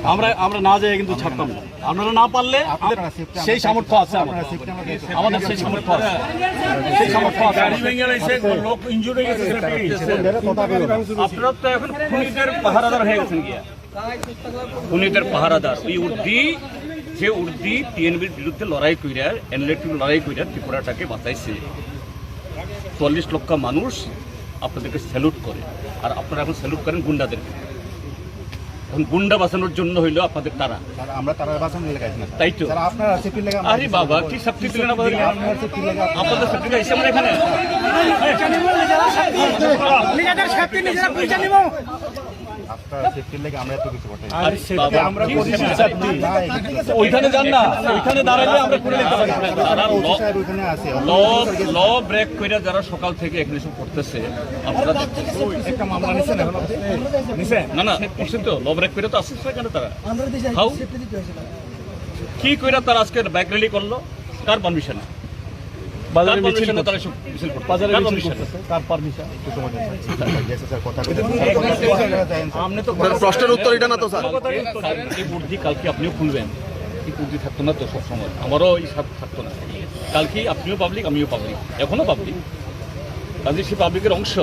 আমরা না যাই কিন্তু ছাড়তাম না। আপনারা না পারলে সেই সামর্থ্য আছে, আমাদের সেই সামর্থ্য আছে, সেই সামর্থ্য আছে। আপনারা তো এখন খুনিদের পাহারাদার হয়ে গেছেন গিয়া, খুনিদের পাহারাদার। ওই যে উর্দি পিএনবির বিরুদ্ধে লড়াই কইরা, এনএলএটির লড়াই কইরা ত্রিপুরাটাকে বাঁচাইছে। ৪০ লক্ষ মানুষ আপনাদেরকে স্যালুট করে, আর আপনারা এখন স্যালুট করেন গুন্ডাদেরকে। এখন গুন্ডা বাঁচানোর জন্য হইলো আপনাদের তারা, আমরা তারা বাঁচানোর লেগে আছি না, তাই তো। আপনারা সেফটির লেগে, আরে বাবা কি সেফটি দিলেন আপনাদের, আপনাদের সেফটি এসে আমরা এখানে নিজেদের সেফটি নিজেরা বুঝে নিব। আপনারা সেফটির লেগে আমরা এত কিছু করতে আমরা ওইখানে যান না, ওইখানে দাঁড়াইলে আমরা করে নিতে পারি। তারা ওইখানে আছে ল ব্রেক করে যারা সকাল থেকে এখানে সব করতেছে, আপনারা একটা মামলা নিছেন এখন নিছেন না করছেন তো, ল ব্রেক করে তো আসছে এখানে তারা। কি কইরা তারা আজকে ব্যাক র্যালি করলো, কার পারমিশনে? বাজারে মিছিল তারা সব মিছিল করতে, বাজারে মিছিল করতেছে, কার পারমিশন? আপনি তো প্রশ্নের উত্তর এটা না তো স্যার। এই বুদ্ধি কালকে আপনিও খুলবেন, এই বুদ্ধি থাকতো না তো সবসময়, আমারও এই সাথ থাকতো না। কালকে আপনিও পাবলিক, আমিও পাবলিক, এখনো পাবলিক, কাজে সে পাবলিকের অংশ।